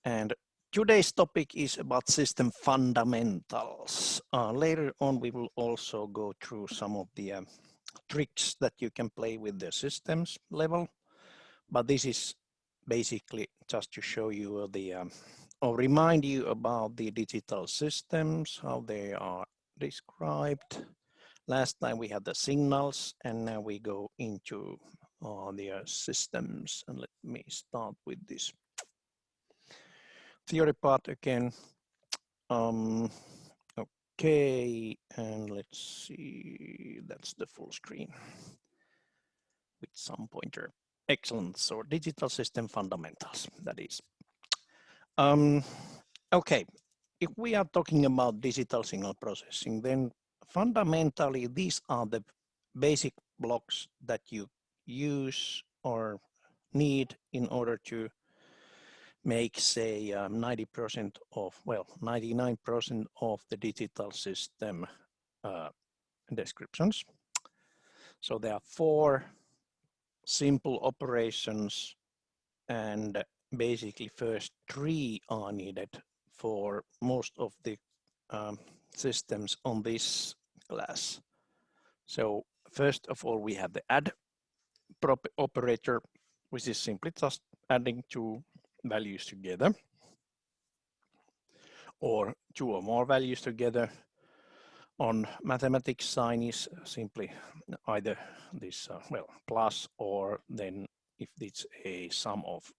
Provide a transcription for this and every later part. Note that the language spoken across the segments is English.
And today's topic is about system fundamentals. Later on, we will also go through some of the tricks that you can play with the systems level. But this is basically just to show you or remind you about the digital systems, how they are described. Last time we had the signals, and now we go into the systems. And let me start with this theory part again. Okay, and let's see, that's the full screen with some pointer. Excellent, so digital system fundamentals, that is. Okay, if we are talking about digital signal processing, then fundamentally these are the basic blocks that you use or need in order to make, say, 90% of, well, 99% of the digital system descriptions. So there are 4 simple operations, and basically first 3 are needed for most of the systems on this class. So first of all, we have the add operator, which is simply just adding 2 values together, or 2 or more values together. On mathematics, sign is simply either this well, plus, or then if it's a sum of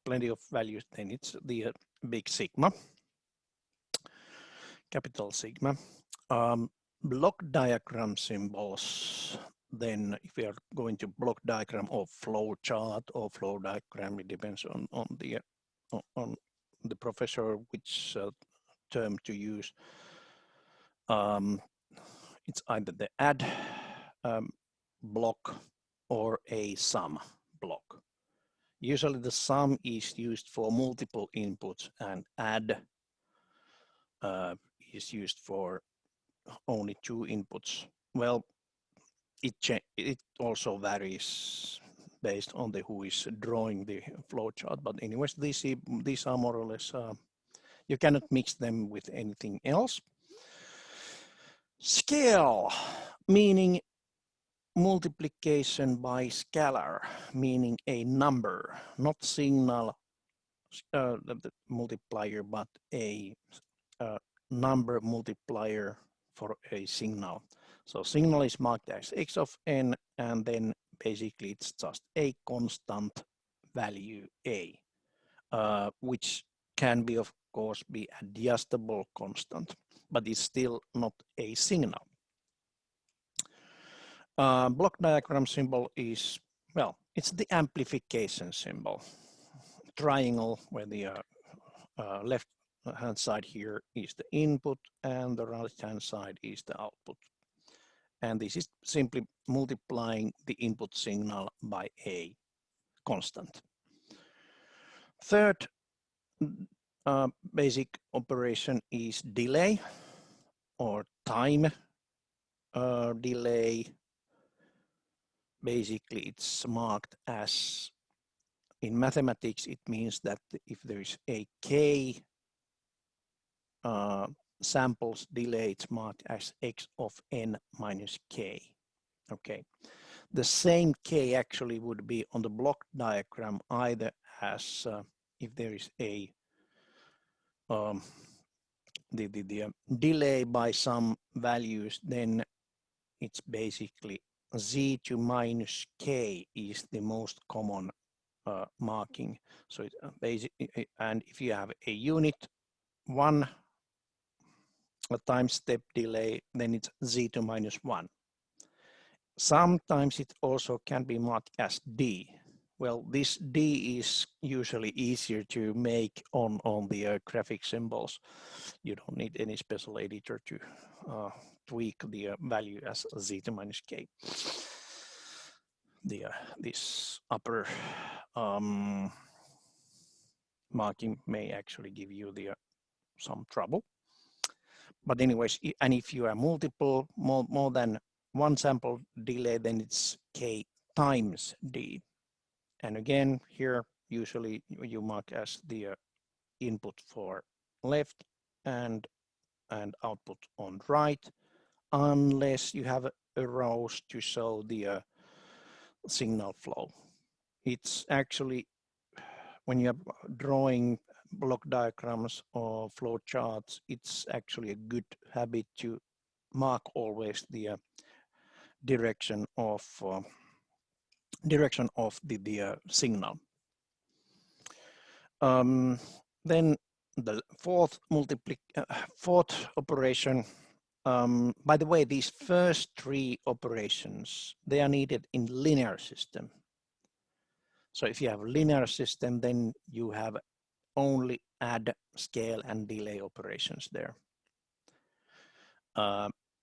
plenty of values, then it's the big sigma, capital sigma. Block diagram symbols, then if we are going to block diagram or flow chart or flow diagram, it depends on the professor which term to use. It's either the add block or a sum block. Usually the sum is used for multiple inputs, and add is used for only 2 inputs. Well, it also varies based on who is drawing the flowchart. But anyways, these are more or less, you cannot mix them with anything else. Scale, meaning multiplication by scalar, meaning a number, not signal the multiplier, but a number multiplier for a signal. So signal is marked as x of n, and then basically it's just a constant value a, which can be, of course, be adjustable constant, but it's still not a signal. Block diagram symbol is, well, it's the amplification symbol. Triangle, where the left hand side here is the input and the right hand side is the output. And this is simply multiplying the input signal by a constant. Third basic operation is delay or time delay. Basically, it's marked as, in mathematics, it means that if there is a k samples delay, it's marked as x of n minus k. Okay, the same k actually would be on the block diagram either as if there is a the delay by some values, then it's basically z to minus k is the most common marking. So it's basically, and if you have a unit 1 time step delay, then it's z to minus 1. Sometimes it also can be marked as d. Well, this d is usually easier to make on the graphic symbols. You don't need any special editor to tweak the value as z to minus k. This upper marking may actually give you some trouble. But anyways, and if you are multiple, more than 1 sample delay, then it's k times d. And again, here usually you mark as the input for left and output on right, unless you have arrows to show the signal flow. It's actually, when you're drawing block diagrams or flow charts, it's actually a good habit to mark always the direction of the signal. Then the fourth operation. By the way, these first three operations, they are needed in linear system. So if you have a linear system, then you have only add, scale, and delay operations there.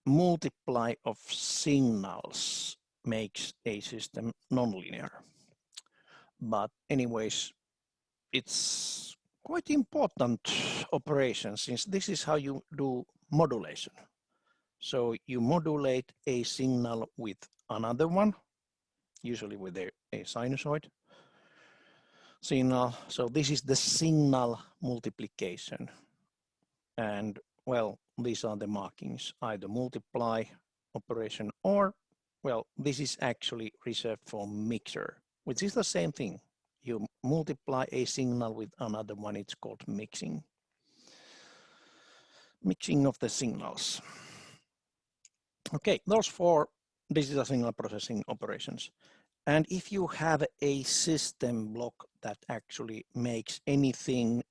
Multiply of signals makes a system nonlinear. But anyways, it's quite important operation, since this is how you do modulation. So you modulate a signal with another one, usually with a sinusoid signal. So this is the signal multiplication. And well, these are the markings, either multiply operation or, well, this is actually reserved for mixer, which is the same thing. You multiply a signal with another one, it's called mixing. Mixing of the signals. Okay, those four digital signal processing operations. And if you have a system block that actually makes anything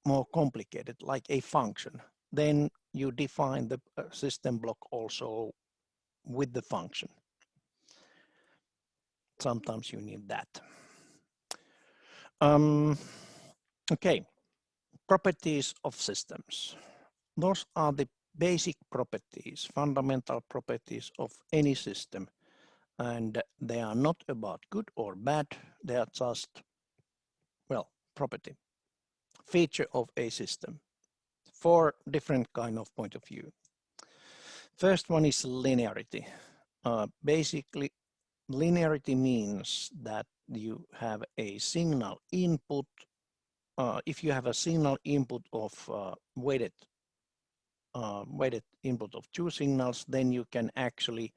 more complicated, like a function, then you define the system block also with the function. Sometimes you need that. Okay, properties of systems. Those are the basic properties, fundamental properties of any system. And they are not about good or bad, they are just, well, property, feature of a system. Four different kind of point of view. First one is linearity. Basically, linearity means that you have a signal input. If you have a signal input of weighted input of two signals, then you can actually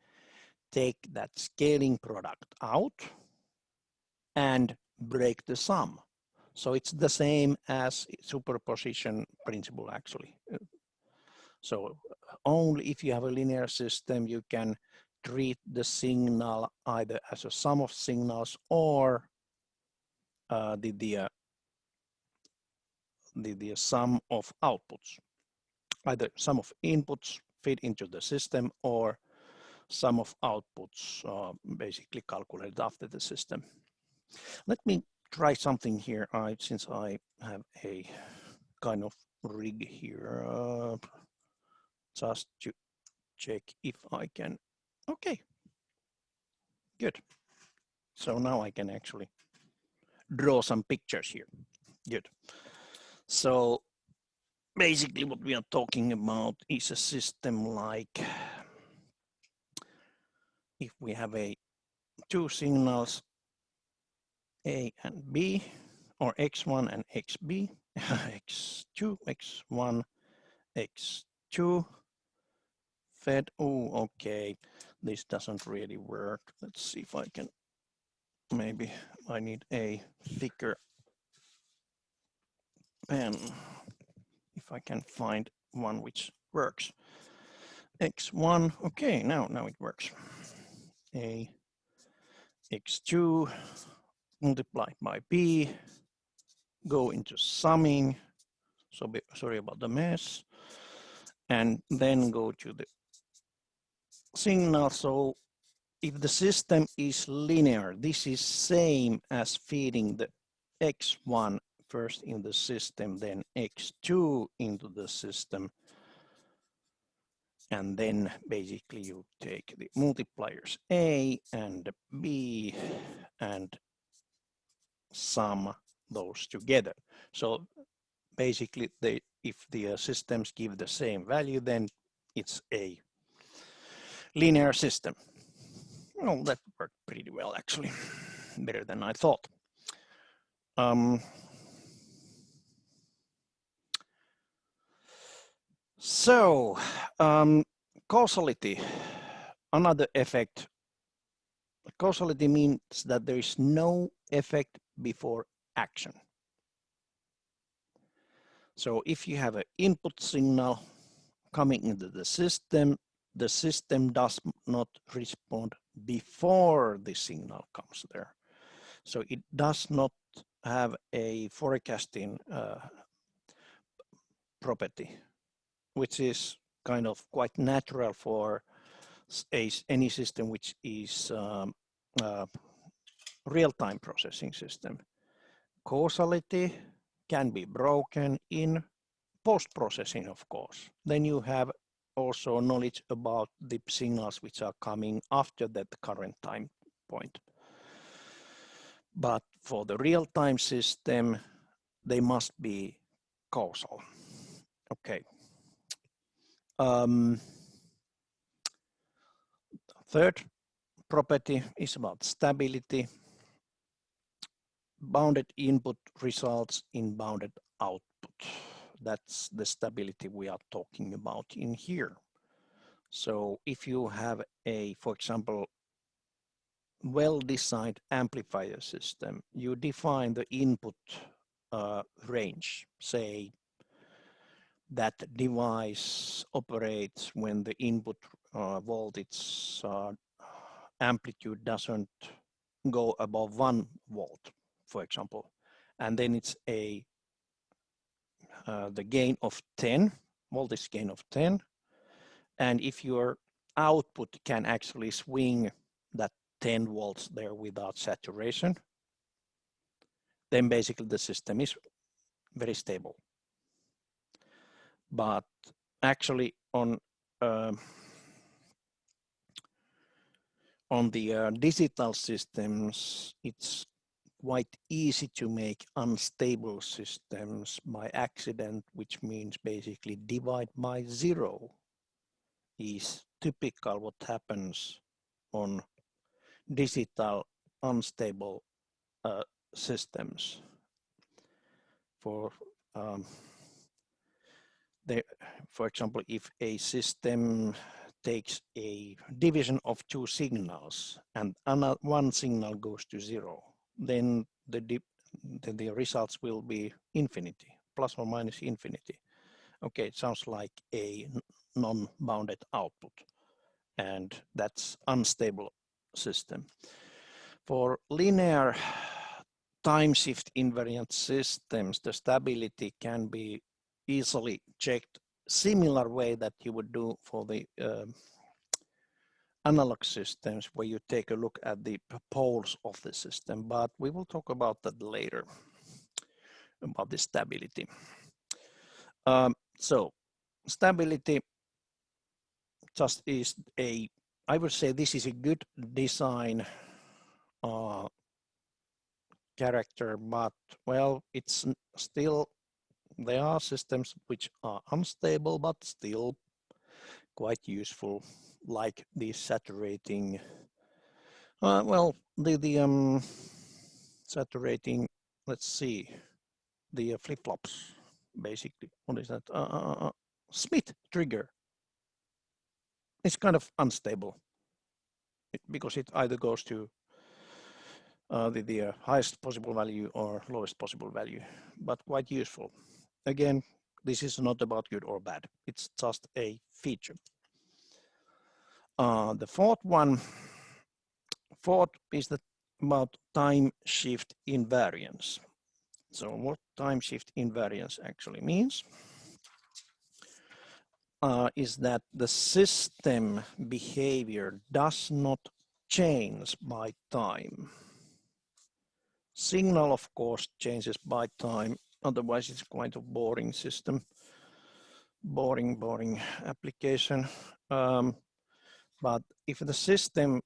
take that scaling product out and break the sum. So it's the same as superposition principle actually. So only if you have a linear system, you can treat the signal either as a sum of signals or the sum of outputs. Either sum of inputs feed into the system or sum of outputs basically calculated after the system. Let me try something here. Since I have a kind of rig here, just to check if I can. Okay, good. So now I can actually draw some pictures here. Good. So basically what we are talking about is a system like, if we have two signals, A and B, or X1 and XB, X2, X1, X2, fed. Oh, okay, this doesn't really work. Let's see if I can, maybe I need a thicker pen, if I can find one which works. X1, okay, now it works. A X2 multiplied by B, go into summing, so sorry about the mess, and then go to the signal. So if the system is linear, this is same as feeding the X1 first in the system, then X2 into the system, and then basically you take the multipliers A and B and sum those together. So basically, if the systems give the same value, then it's a linear system. Well, that worked pretty well, actually, better than I thought. So, causality, another effect. Causality means that there is no effect before action. So if you have an input signal coming into the system does not respond before the signal comes there. So it does not have a forecasting property, which is kind of quite natural for any system which is real-time processing system. Causality can be broken in post-processing, of course. Then you have also knowledge about the signals which are coming after that current time point. But for the real-time system, they must be causal. Okay. Third property is about stability. Bounded input results in bounded output. That's the stability we are talking about in here. So if you have a, for example, well-designed amplifier system, you define the input range. Say that device operates when the input voltage amplitude doesn't go above 1 volt, for example, and then it's a the gain of 10, voltage gain of 10, and if your output can actually swing that 10 volts there without saturation, then basically the system is very stable. But actually on the digital systems, it's quite easy to make unstable systems by accident, which means basically divide by 0 is typical what happens on digital unstable systems. For example, if a system takes a division of 2 signals and one signal goes to 0, then the results will be infinity, plus or minus infinity. Okay, it sounds like a non-bounded output, and that's unstable system. For linear time shift invariant systems, the stability can be easily checked similar way that you would do for the analog systems, where you take a look at the poles of the system, but we will talk about that later, about the stability. So stability just is I would say this is a good design character, but well, it's still, there are systems which are unstable, but still quite useful, like the saturating, the saturating, let's see, the flip-flops, basically. What is that? Smith trigger. It's kind of unstable because it either goes to the highest possible value or lowest possible value, but quite useful. Again, this is not about good or bad. It's just a feature. The fourth is about time shift invariance. So what time shift invariance actually means is that the system behavior does not change by time. Signal, of course, changes by time. Otherwise, it's quite a boring system, boring application. But if the system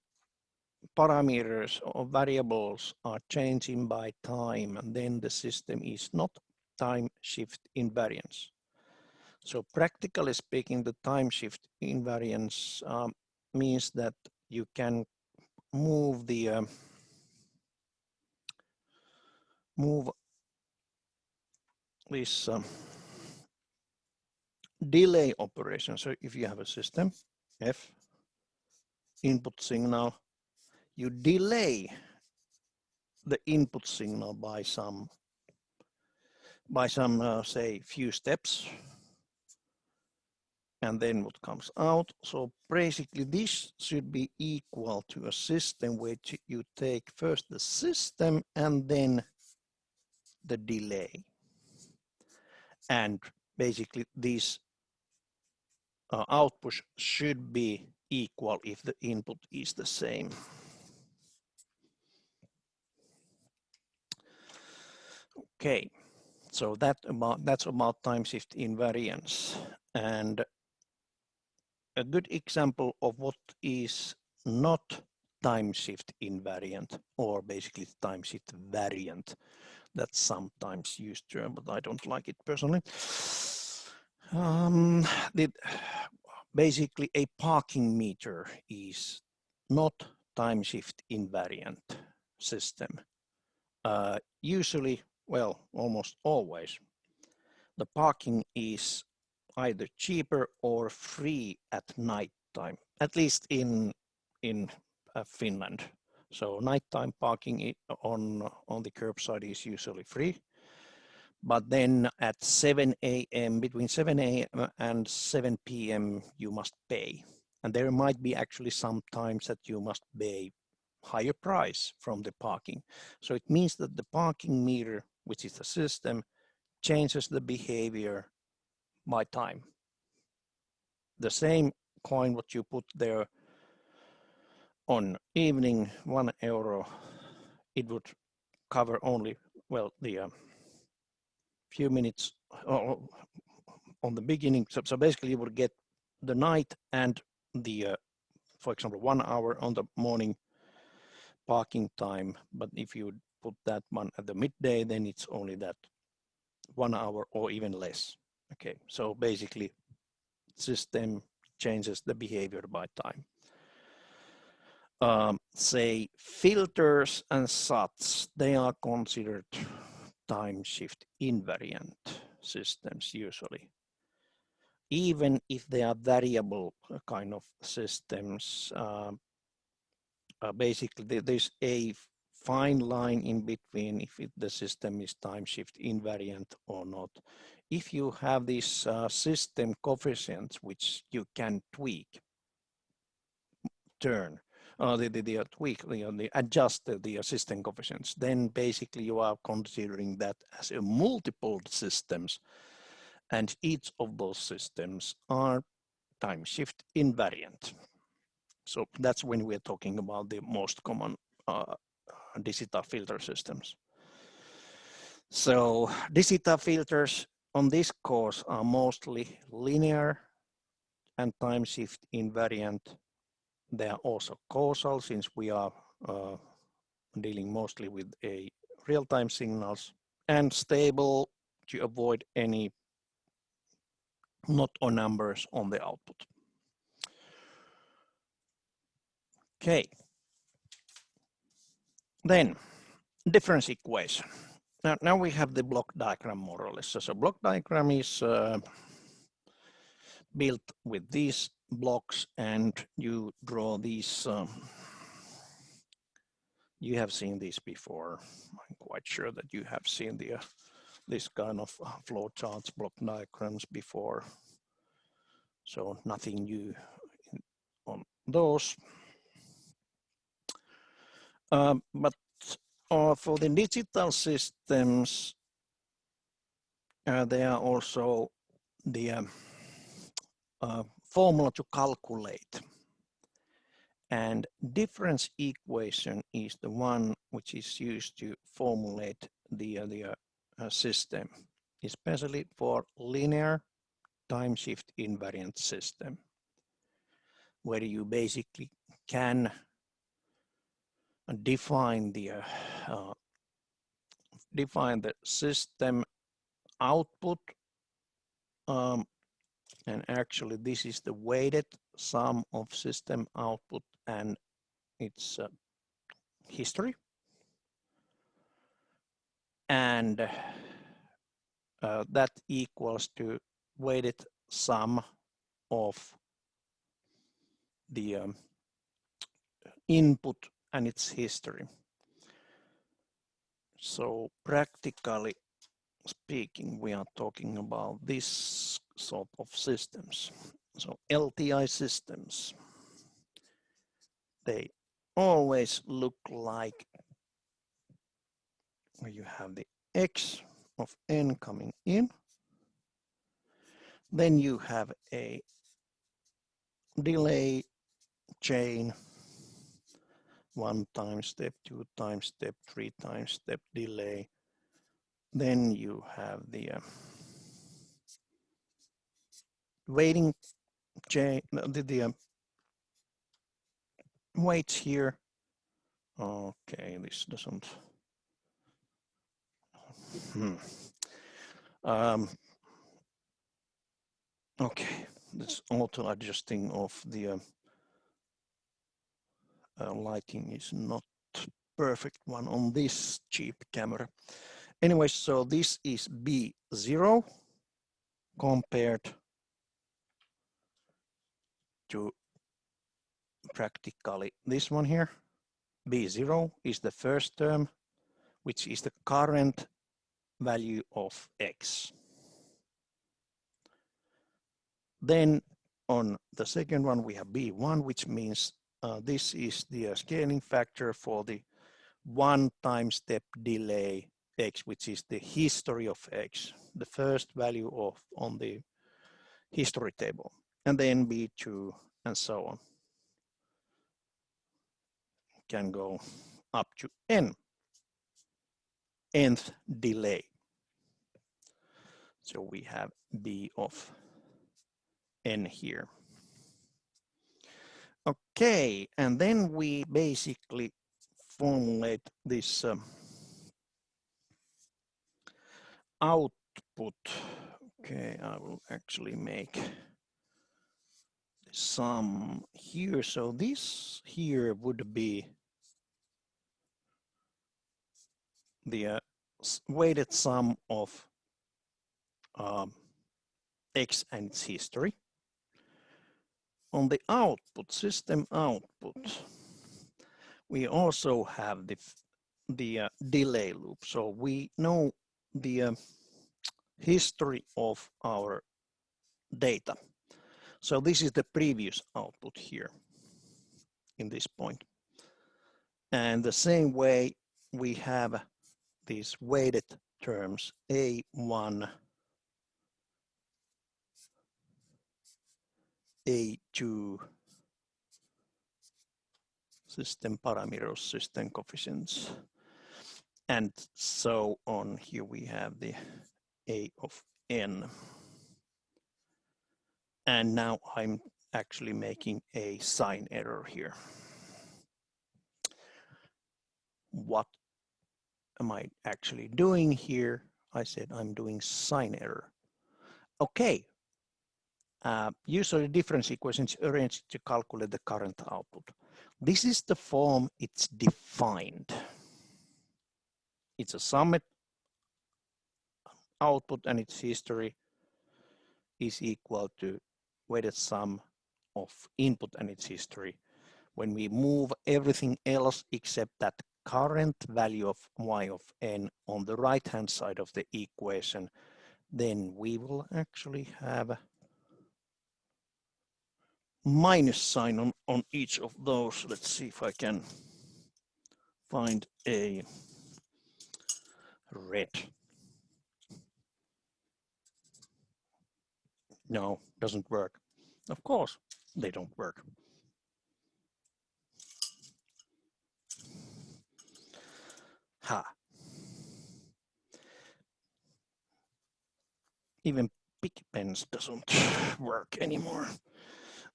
parameters or variables are changing by time, and then the system is not time shift invariance. So practically speaking, the time shift invariance means that you can move the this delay operation. So if you have a system, F, input signal, you delay the input signal by some say few steps, and then what comes out. So basically this should be equal to a system which you take first the system and then the delay. And basically this output should be equal if the input is the same. Okay, so that's about time shift invariance. And a good example of what is not time shift invariant, or basically time shift variant, that's sometimes used term, but I don't like it personally. Basically a parking meter is not time shift invariant system. Usually, well, almost always, the parking is either cheaper or free at night time, at least in Finland. So nighttime parking on the curbside is usually free. But then at 7 a.m., between 7 a.m. and 7 p.m., you must pay. And there might be actually some times that you must pay higher price from the parking. So it means that the parking meter, which is the system, changes the behavior by time. The same coin what you put there on evening, €1, it would cover only, well, the few minutes on the beginning. So basically you would get the night and the, for example, 1 hour on the morning parking time. But if you put that one at the midday, then it's only that 1 hour or even less. Okay, so basically system changes the behavior by time. Say filters and SATs, they are considered time shift invariant systems usually. Even if they are variable kind of systems, basically there's a fine line in between if the system is time shift invariant or not. If you have these system coefficients which you can tweak, adjust the system coefficients, then basically you are considering that as a multiple systems, and each of those systems are time shift invariant. So that's when we're talking about the most common digital filter systems. So digital filters on this course are mostly linear and time shift invariant. They are also causal, since we are dealing mostly with a real-time signals, and stable to avoid any not or numbers on the output. Okay. Then difference equation. Now we have the block diagram more or less. So block diagram is built with these blocks, and you draw these. You have seen these before. I'm quite sure that you have seen this kind of flow charts, block diagrams before. So nothing new on those. But for the digital systems, there are also the formula to calculate. And difference equation is the one which is used to formulate the system, especially for linear time shift invariant system, where you basically can define the system output, and actually this is the weighted sum of system output and its history, and that equals to weighted sum of the input and its history. So practically speaking, we are talking about this sort of systems. So LTI systems, they always look like where you have the X of n coming in, then you have a delay chain, 1 time step, 2 time step, 3 time step delay. Then you have the waiting chain, the waits here. Okay, this doesn't. Okay, this auto adjusting of the lighting is not perfect one on this cheap camera. Anyway, so this is B0 compared to practically this one here. B0 is the first term, which is the current value of X. Then on the second one, we have B1, which means this is the scaling factor for the 1 time step delay X, which is the history of X, the first value of on the history table, and then B2 and so on. Can go up to nth delay. So we have B of n here. Okay, and then we basically formulate this output. Okay, I will actually make some here. So this here would be the weighted sum of X and its history. On the output, system output, we also have the delay loop. So we know the history of our data. So this is the previous output here in this point. And the same way we have these weighted terms A1, A2, system parameters, system coefficients, and so on. Here we have the A of n. And now I'm actually making a sign error here. What am I actually doing here? I said I'm doing sign error. Okay. Usually difference equations arranged to calculate the current output. This is the form it's defined. It's a summed output and its history is equal to weighted sum of input and its history. When we move everything else except that current value of y of n on the right hand side of the equation, then we will actually have minus sign on each of those. Let's see if I can find a red. No, doesn't work. Of course, they don't work. Ha. Even big pens doesn't work anymore.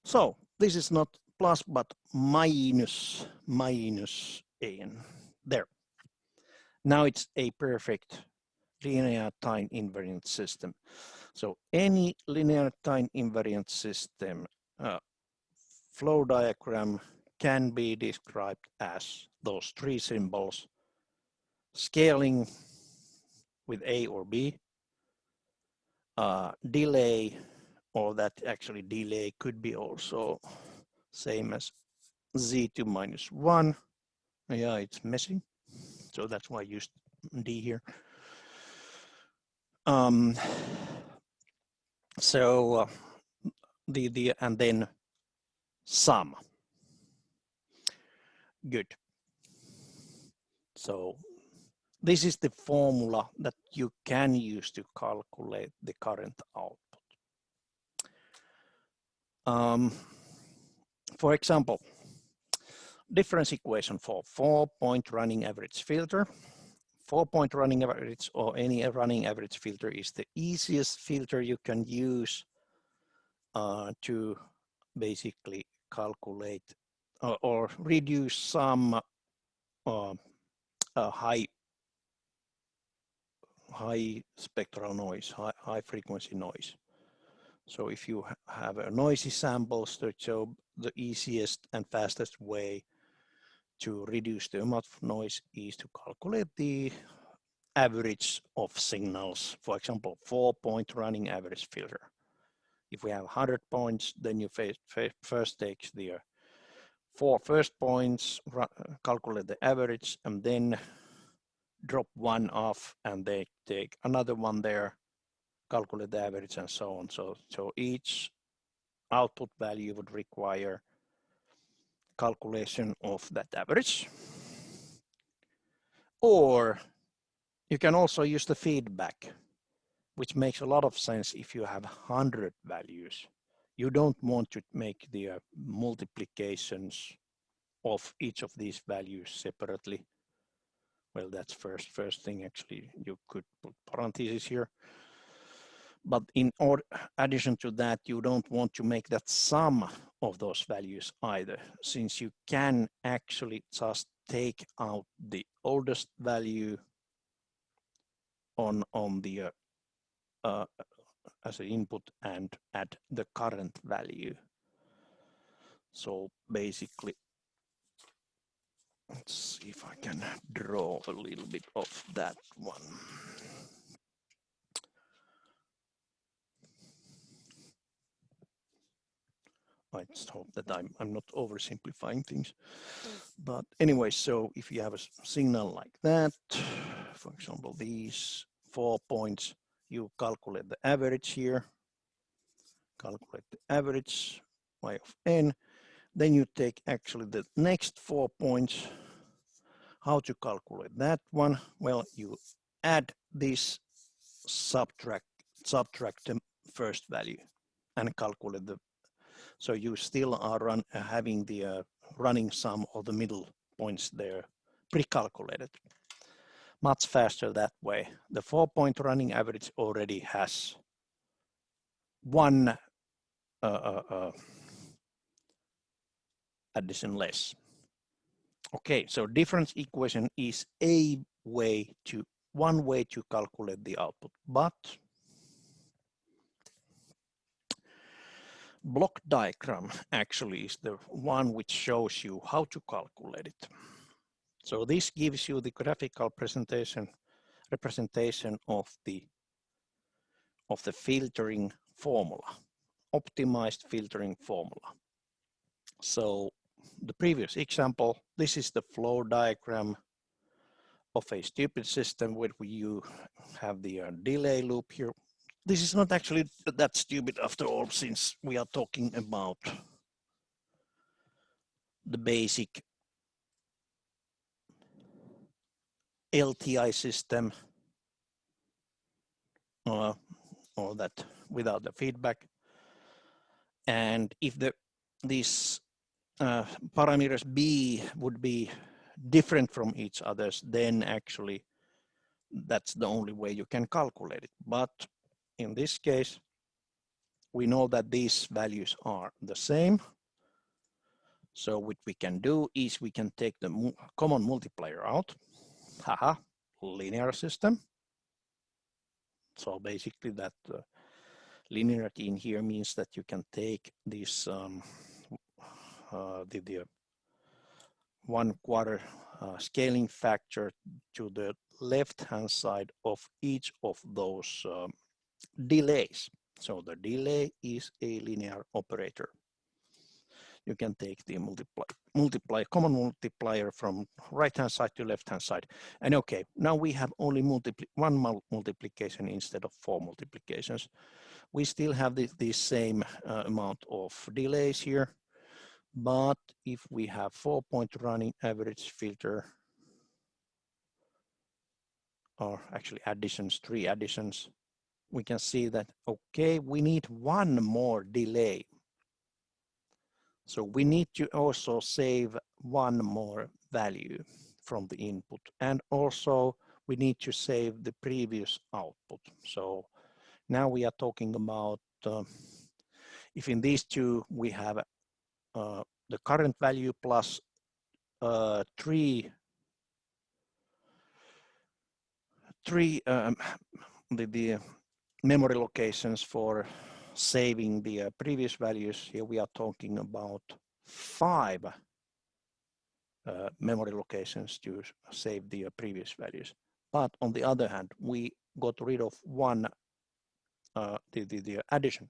So this is not plus, but minus n. There. Now it's a perfect linear time invariant system. So any linear time invariant system flow diagram can be described as those three symbols: scaling with A or B, delay or that actually delay could be also same as z2 minus 1. Yeah, it's messy, so that's why I used d here. So and then sum. Good. So this is the formula that you can use to calculate the current output. For example, difference equation for 4-point running average filter. 4-point running average or any running average filter is the easiest filter you can use to basically calculate or reduce some high spectral noise, high frequency noise. So if you have a noisy sample, so the easiest and fastest way to reduce the amount of noise is to calculate the average of signals. For example, 4-point running average filter. If we have 100 points, then you first take the 4 first points, calculate the average, and then drop one off, and they take another one there, calculate the average, and so on. So each output value would require calculation of that average. Or you can also use the feedback, which makes a lot of sense if you have 100 values. You don't want to make the multiplications of each of these values separately. Well, that's first thing. Actually, you could put parentheses here. But in addition to that, you don't want to make that sum of those values either, since you can actually just take out the oldest value on the as an input and add the current value. So basically, let's see if I can draw a little bit of that one. I just hope that I'm not oversimplifying things. But anyway, so if you have a signal like that, for example, these 4 points, you calculate the average here, calculate the average y of n, then you take actually the next 4 points. How to calculate that one? Well, you add this, subtract the first value and calculate the, so you still are having the running sum of the middle points there pre-calculated. Much faster that way. The 4-point running average already has one addition less. Okay, so difference equation is one way to calculate the output, but block diagram actually is the one which shows you how to calculate it. So this gives you the graphical representation of the filtering formula, optimized filtering formula. So the previous example, this is the flow diagram of a stupid system where you have the delay loop here. This is not actually that stupid after all, since we are talking about the basic LTI system, or that without the feedback. And if these parameters B would be different from each other's, then actually that's the only way you can calculate it. But in this case, we know that these values are the same. So what we can do is we can take the common multiplier out. Haha, linear system. So basically that linearity in here means that you can take this the 1/4 scaling factor to the left-hand side of each of those delays. So the delay is a linear operator. You can take the common multiplier from right-hand side to left-hand side. And okay, now we have only one multiplication instead of 4 multiplications. We still have the same amount of delays here, but if we have 4-point running average filter, or actually additions, 3 additions, we can see that, okay, we need one more delay. So we need to also save one more value from the input. And also we need to save the previous output. So now we are talking about, if in these two we have the current value plus three the memory locations for saving the previous values. Here we are talking about 5 memory locations to save the previous values. But on the other hand, we got rid of one, the addition,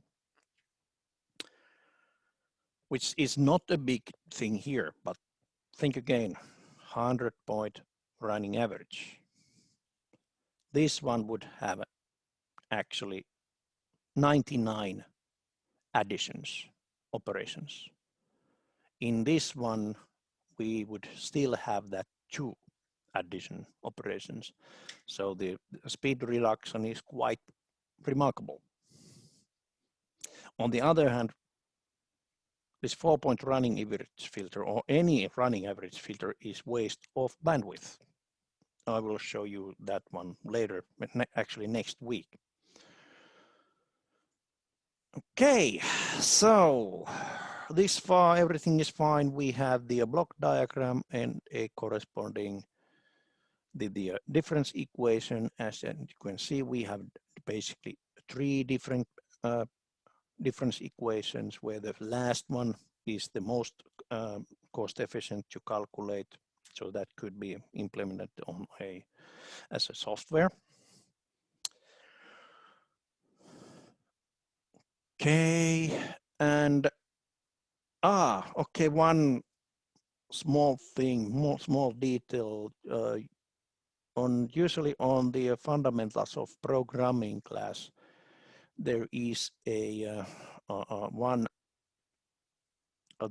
which is not a big thing here, but think again, 100-point running average. This one would have actually 99 additions, operations. In this one, we would still have that 2 addition operations. So the speed reduction is quite remarkable. On the other hand, this 4-point running average filter or any running average filter is waste of bandwidth. I will show you that one later, actually next week. Okay, so this far everything is fine. We have the block diagram and a corresponding the difference equation. As you can see, we have basically 3 different difference equations, where the last one is the most cost efficient to calculate. So that could be implemented on as a software. Okay, and okay, one small thing, small detail. Usually on the fundamentals of programming class, there is a one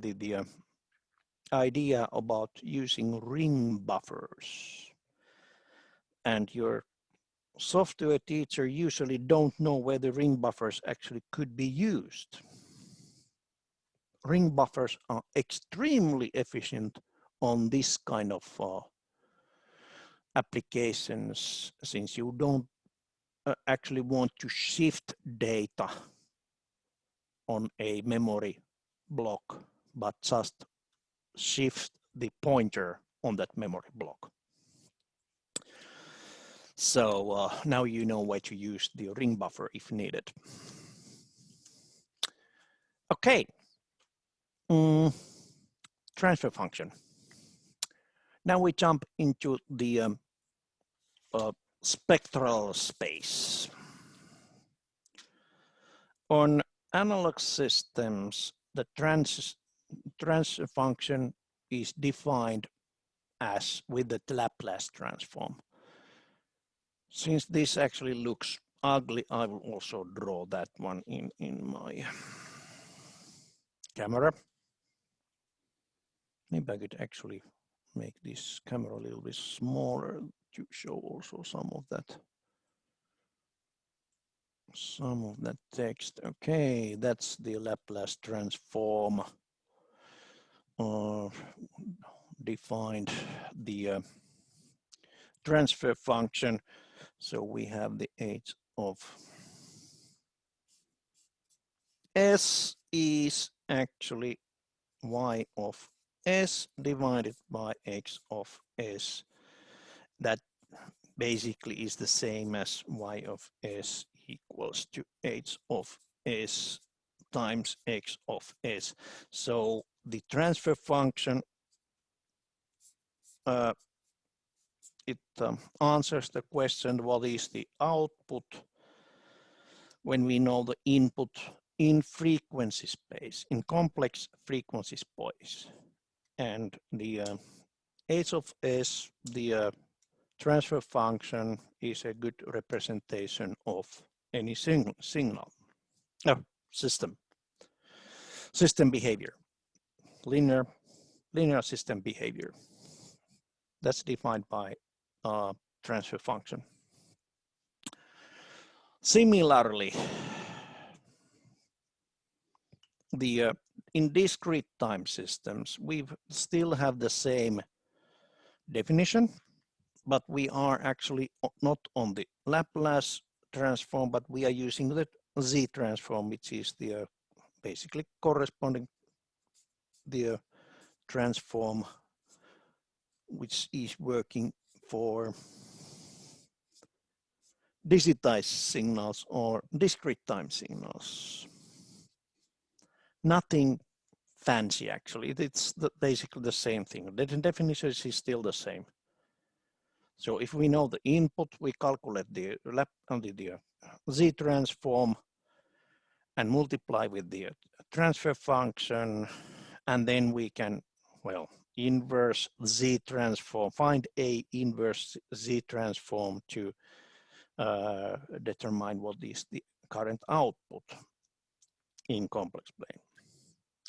the idea about using ring buffers, and your software teacher usually don't know whether ring buffers actually could be used. Ring buffers are extremely efficient on this kind of applications, since you don't actually want to shift data on a memory block, but just shift the pointer on that memory block. So now you know where to use the ring buffer if needed. Okay, transfer function. Now we jump into the spectral space. On analog systems, the transfer function is defined as with the Laplace transform. Since this actually looks ugly, I will also draw that one in my camera. Maybe I could actually make this camera a little bit smaller to show also some of that text. Okay, that's the Laplace transform defined the transfer function. So we have the h of s is actually y of s divided by x of s. That basically is the same as y of s equals to h of s times x of s. So the transfer function it answers the question, what is the output when we know the input in frequency space, in complex frequency space. And the H of S, the transfer function, is a good representation of any signal, system behavior, linear system behavior. That's defined by transfer function. Similarly, the in discrete time systems, we still have the same definition, but we are actually not on the Laplace transform, but we are using the Z transform, which is the basically corresponding the transform which is working for digitized signals or discrete time signals. Nothing fancy actually, it's basically the same thing. The definition is still the same. So if we know the input, we calculate the Z transform and multiply with the transfer function, and then we can, well, inverse Z transform, find a inverse Z transform to determine what is the current output in complex plane.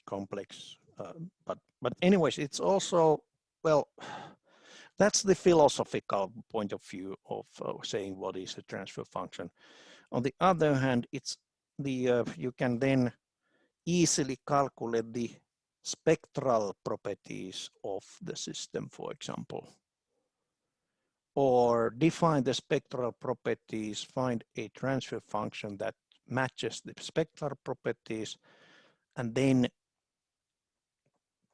Complex, but anyways, it's also, well, that's the philosophical point of view of saying what is a transfer function. On the other hand, it's the you can then easily calculate the spectral properties of the system, for example, or define the spectral properties, find a transfer function that matches the spectral properties, and then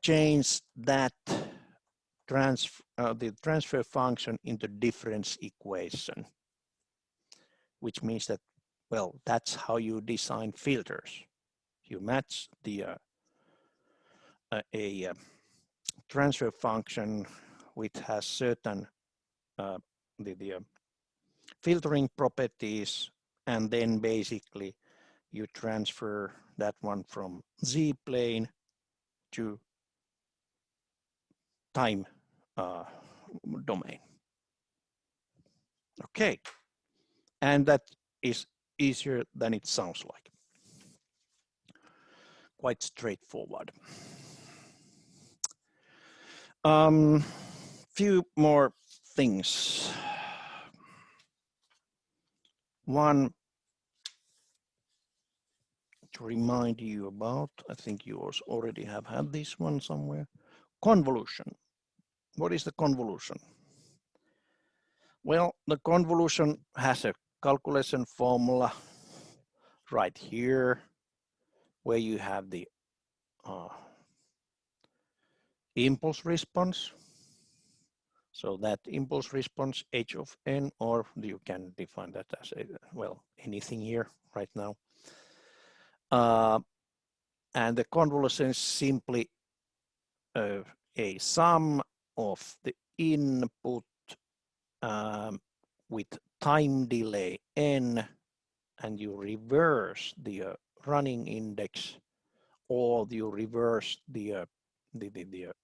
change that the transfer function into difference equation, which means that, well, that's how you design filters. You match the transfer function which has certain the filtering properties, and then basically you transfer that one from Z plane to time domain. Okay, and that is easier than it sounds like. Quite straightforward. Few more things. One to remind you about, I think you also already have had this one somewhere. Convolution. What is the convolution? Well, the convolution has a calculation formula right here, where you have the impulse response. So that impulse response h of n, or you can define that as a, well, anything here right now. And the convolution is simply a sum of the input with time delay n, and you reverse the running index, or you reverse the that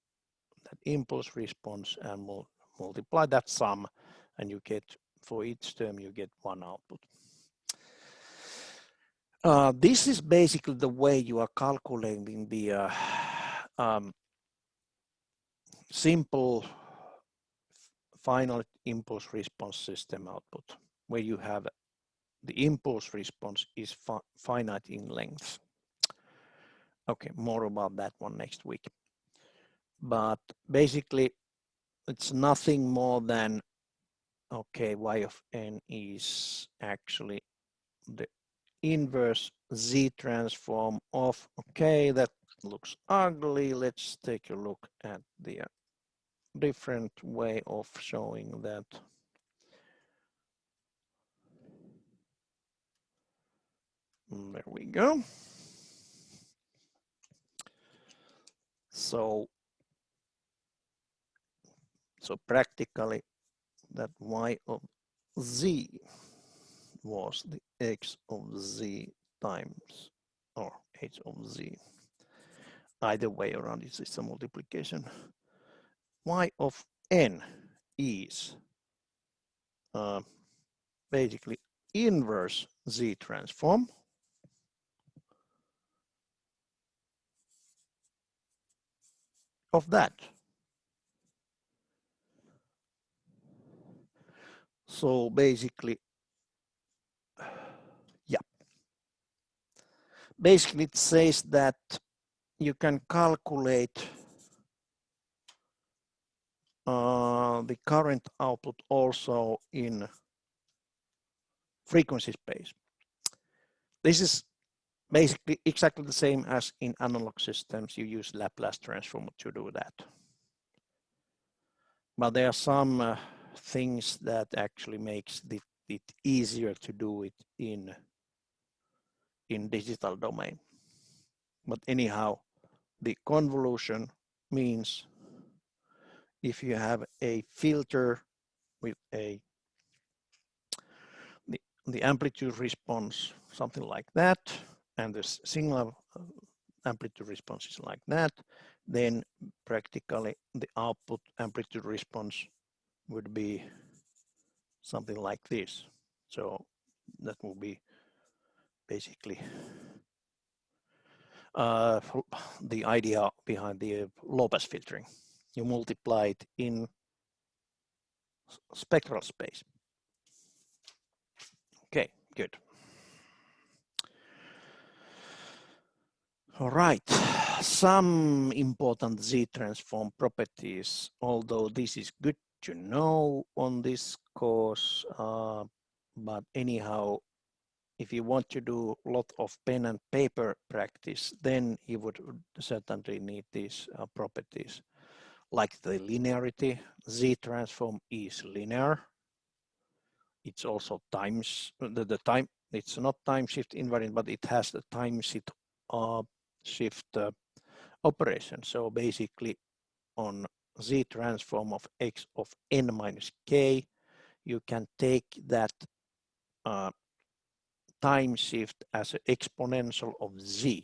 impulse response and multiply that sum, and you get, for each term you get one output. This is basically the way you are calculating the simple finite impulse response system output, where you have the impulse response is finite in length. Okay, more about that one next week. But basically, it's nothing more than, okay, y of n is actually the inverse Z transform of, okay, that looks ugly. Let's take a look at the different way of showing that. There we go. So practically that y of Z was the x of z times, or h of z. Either way around, it's a multiplication. Y of n is basically inverse z transform of that. So basically, yeah. Basically, it says that you can calculate the current output also in frequency space. This is basically exactly the same as in analog systems. You use Laplace transform to do that. But there are some things that actually makes it easier to do it in digital domain. But anyhow, the convolution means if you have a filter with the amplitude response, something like that, and the signal amplitude response is like that, then practically the output amplitude response would be something like this. So that will be basically the idea behind the low-pass filtering. You multiply it in spectral space. Okay, good. All right, some important Z-transform properties, although this is good to know on this course, but anyhow, if you want to do a lot of pen and paper practice, then you would certainly need these properties. Like the linearity, Z-transform is linear. It's also the time, it's not time shift invariant, but it has the time shift operation. So basically on Z transform of x of n minus k, you can take that time shift as an exponential of z.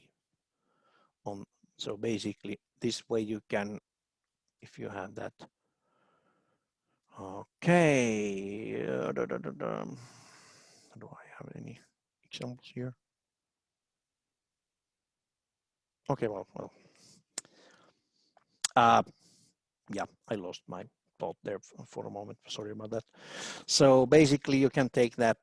So basically this way you can, if you have that, okay, do I have any examples here? Okay, well, yeah, I lost my thought there for a moment. Sorry about that. So basically, you can take that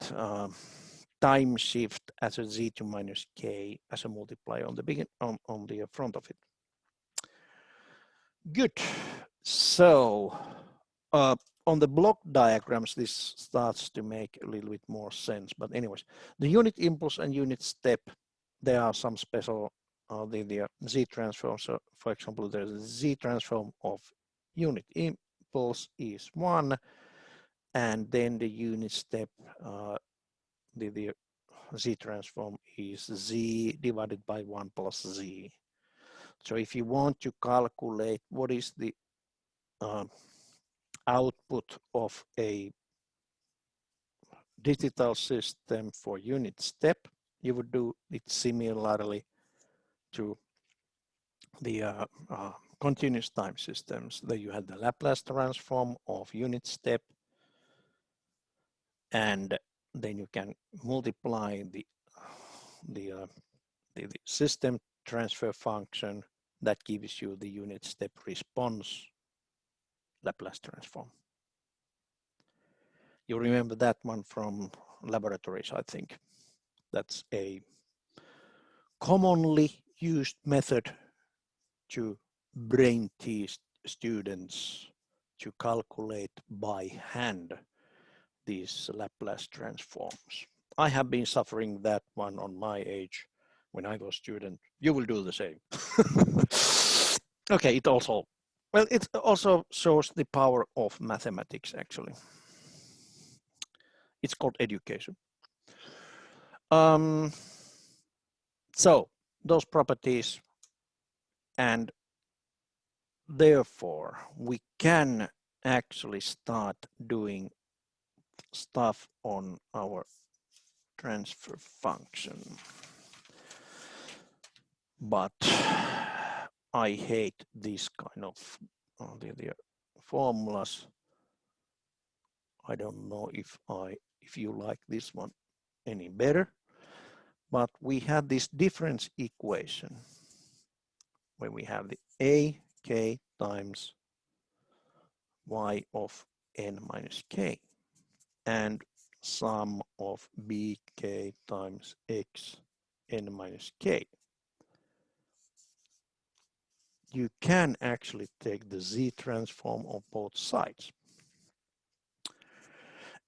time shift as a z to minus k as a multiplier on the front of it. Good. So on the block diagrams, this starts to make a little bit more sense. But anyways, the unit impulse and unit step, there are some special the z transform. So for example, there's a z transform of unit impulse is 1, and then the unit step, the z transform is z divided by 1 plus z. So if you want to calculate what is the output of a digital system for unit step, you would do it similarly to the continuous time systems. There you had the Laplace transform of unit step, and then you can multiply the system transfer function that gives you the unit step response Laplace transform. You remember that one from laboratories, I think. That's a commonly used method to brain tease students to calculate by hand these Laplace transforms. I have been suffering that one on my age when I was a student. You will do the same. Okay, it also shows the power of mathematics, actually. It's called education. So those properties, and therefore we can actually start doing stuff on our transfer function. But I hate this kind of the formulas. I don't know if you like this one any better, but we have this difference equation where we have the AK times y of n minus k and sum of bk times x n minus k. You can actually take the z transform of both sides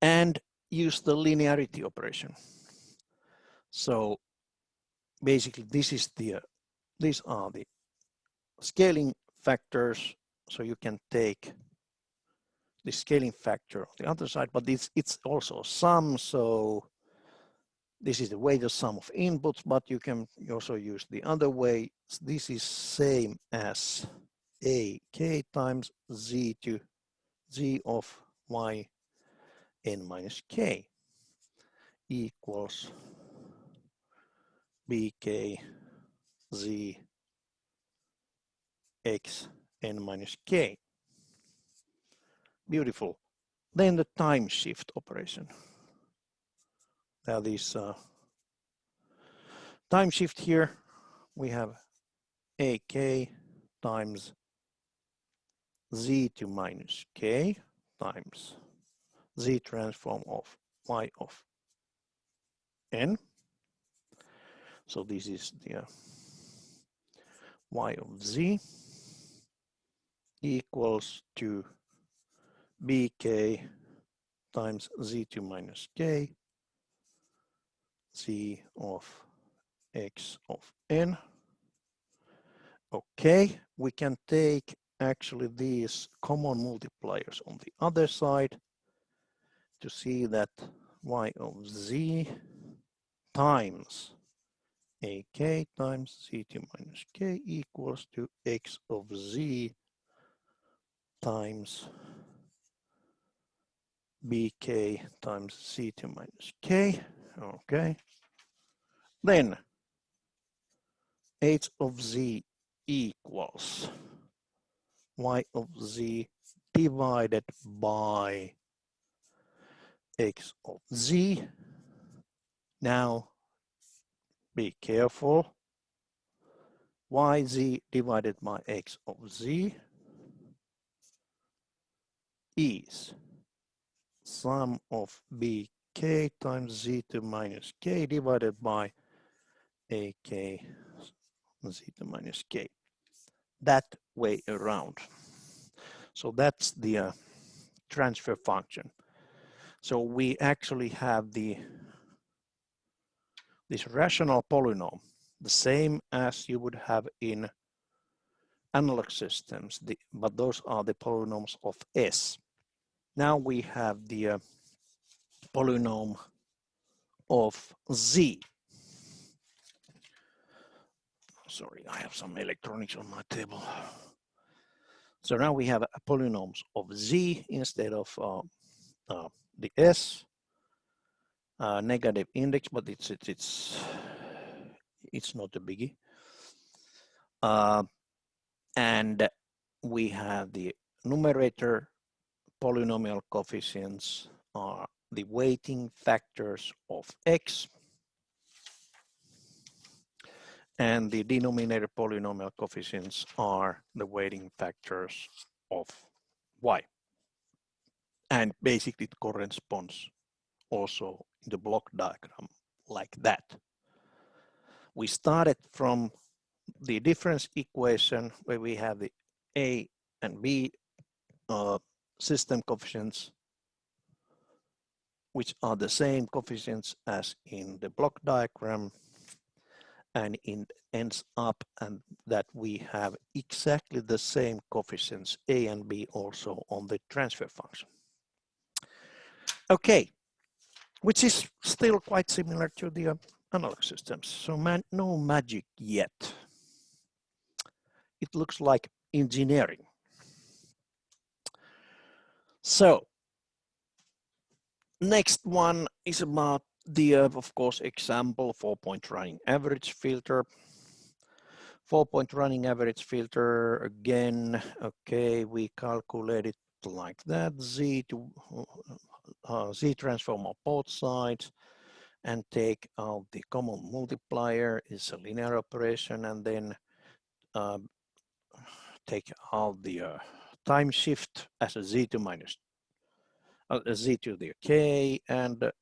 and use the linearity operation. So basically these are the scaling factors. So you can take the scaling factor on the other side, but it's also sum. So this is the weighted sum of inputs, but you can also use the other way. This is same as AK times z to z of y n minus k equals bk z x n minus k. Beautiful. Then the time shift operation. Now this time shift here, we have AK times z to minus k times z transform of y of n. So this is the y of z equals to bk times z to minus k z of x of n. Okay, we can take actually these common multipliers on the other side to see that y of z times ak times z to minus k equals to x of z times bk times z to minus k. Okay. Then h of z equals y of z divided by x of z. Now be careful. Yz divided by x of z is sum of bk times z to minus k divided by ak z to minus k. That way around. So that's the transfer function. So we actually have this rational polynomial, the same as you would have in analog systems, but those are the polynomials of S. Now we have the polynomial of Z. Sorry, I have some electronics on my table. So now we have a polynomials of Z instead of the S. Negative index, but it's not a biggie. And we have the numerator polynomial coefficients are the weighting factors of X, and the denominator polynomial coefficients are the weighting factors of Y. And basically it corresponds also in the block diagram like that. We started from the difference equation where we have the A and B system coefficients, which are the same coefficients as in the block diagram, and it ends up and that we have exactly the same coefficients A and B also on the transfer function. Okay, which is still quite similar to the analog systems. So no magic yet. It looks like engineering. So next one is about the, of course, example 4-point running average filter. 4-point running average filter again. Okay, we calculate it like that. Z transform of both sides and take out the common multiplier is a linear operation, and then take out the time shift as a z to minus z to the k, and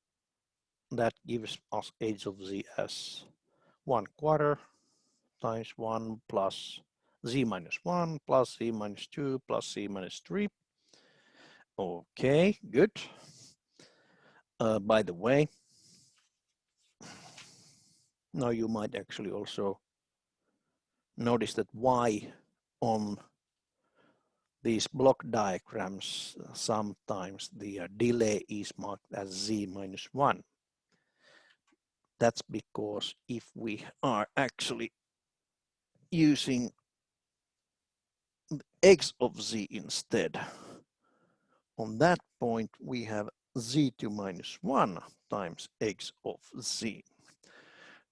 that gives us h of z as 1/4 times 1 plus z minus 1 plus z minus 2 plus z minus 3. Okay, good. By the way, now you might actually also notice that y on these block diagrams, sometimes the delay is marked as z minus 1. That's because if we are actually using x of z instead, on that point we have z to minus 1 times x of z.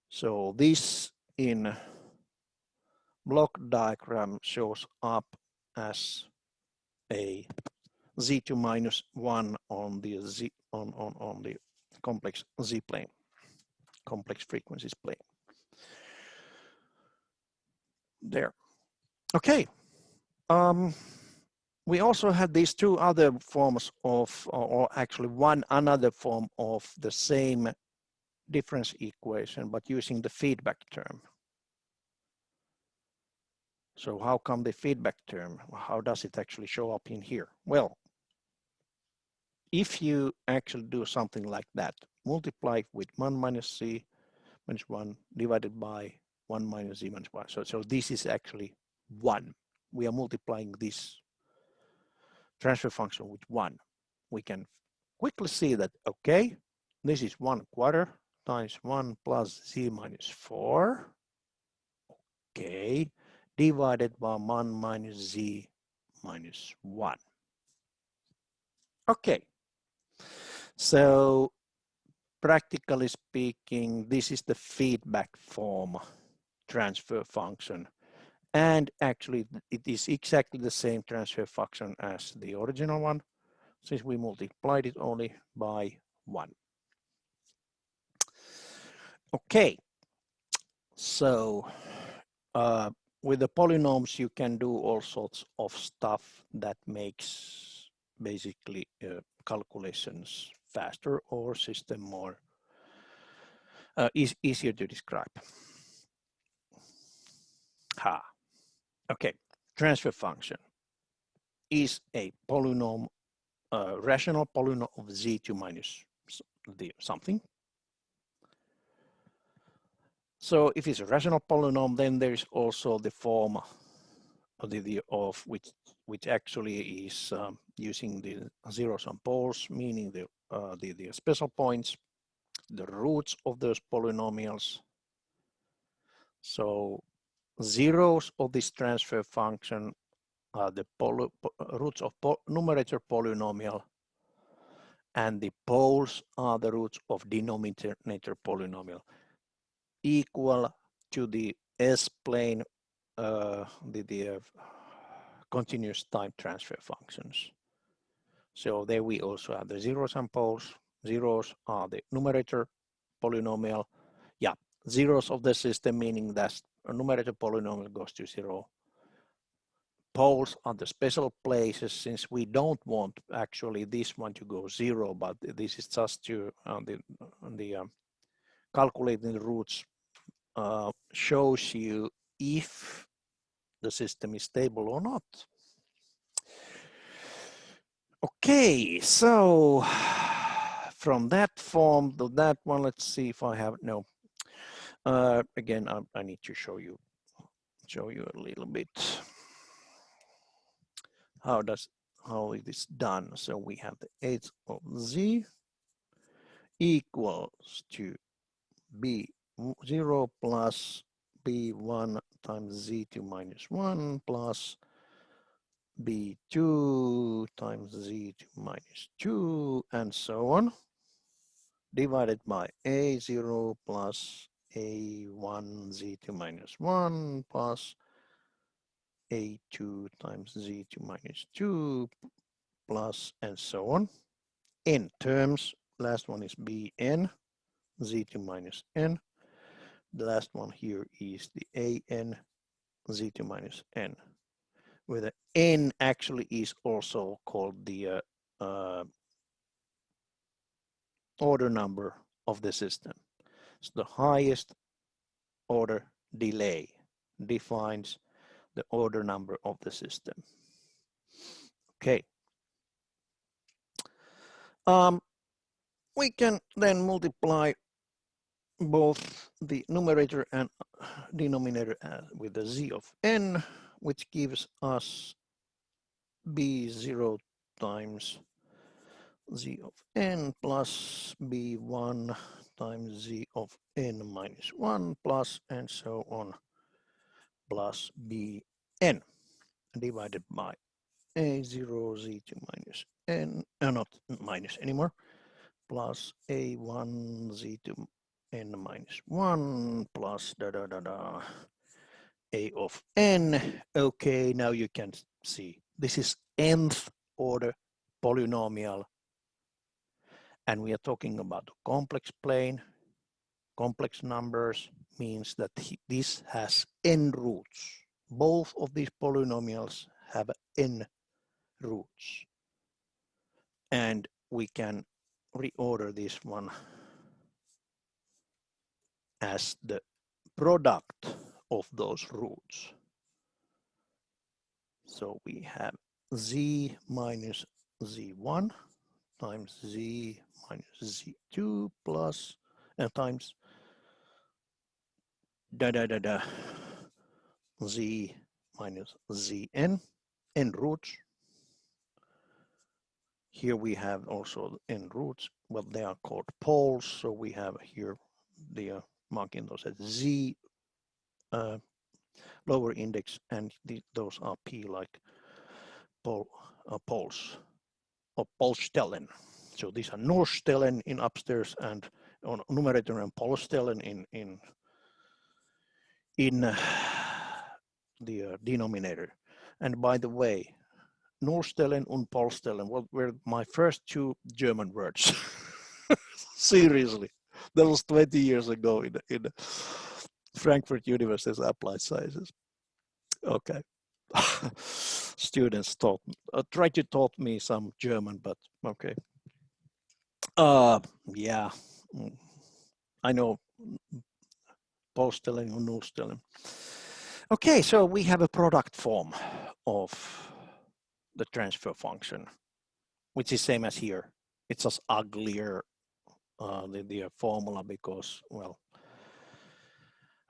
So this in block diagram shows up as a z to minus 1 on the z on the complex z plane, complex frequencies plane. There. Okay. We also had these two other forms of, or actually one another form of the same difference equation, but using the feedback term. So how come the feedback term, how does it actually show up in here? Well, if you actually do something like that, multiply with 1 minus z minus 1 divided by 1 minus z minus 1. So this is actually 1. We are multiplying this transfer function with 1. We can quickly see that, okay, this is 1/4 times 1 plus z minus 4. Okay, divided by 1 minus z minus 1. Okay, so practically speaking, this is the feedback form transfer function. And actually, it is exactly the same transfer function as the original one, since we multiplied it only by 1. Okay, so with the polynomials, you can do all sorts of stuff that makes basically calculations faster or system more easier to describe. Okay, transfer function is a polynomial, rational polynomial of z to minus the something. So if it's a rational polynomial, then there is also the form of which actually is using the zeros and poles, meaning the special points, the roots of those polynomials. So zeros of this transfer function are the roots of numerator polynomial, and the poles are the roots of denominator polynomial, equal to the S-plane, the continuous time transfer functions. So there we also have the zeros and poles. Zeros are the numerator polynomial. Yeah, zeros of the system, meaning that a numerator polynomial goes to 0. Poles are the special places, since we don't want actually this one to go 0, but this is just to calculating the roots shows you if the system is stable or not. Okay, so from that form to that one, let's see if I have no. Again, I need to show you a little bit how it is done. So we have the h of z equals to b0 plus b1 times z to minus 1 plus b2 times z to minus 2, and so on. divided by A0 plus A1 Z2 minus 1 plus A2 times Z2 minus 2 plus and so on. N terms, last one is Bn, Z2 minus N. The last one here is the An, Z2 minus N, where the N actually is also called the order number of the system. So the highest order delay defines the order number of the system. Okay. We can then multiply both the numerator and denominator with the z of n, which gives us b0 times z of n plus b1 times z of n minus 1 plus and so on plus bn divided by a0 z2 minus n, not minus anymore, plus a1 z2 n minus 1 plus a of n. Okay, now you can see this is nth order polynomial, and we are talking about a complex plane. Complex numbers means that this has n roots. Both of these polynomials have n roots, and we can reorder this one as the product of those roots. So we have z minus z1 times z minus z2 plus times z minus zn, n roots. Here we have also n roots, well, they are called poles, so we have here the marking those as z lower index, and those are p like poles or polstellen. So these are Norstellen in upstairs and on numerator and polstellen in the denominator. And by the way, Norstellen and polstellen were my first two German words. Seriously, that was 20 years ago in Frankfurt University's Applied Sciences. Okay. Students tried to taught me some German, but okay. Yeah, I know Polstellen or Norstellen. Okay, so we have a product form of the transfer function, which is same as here. It's just uglier, the formula, because, well,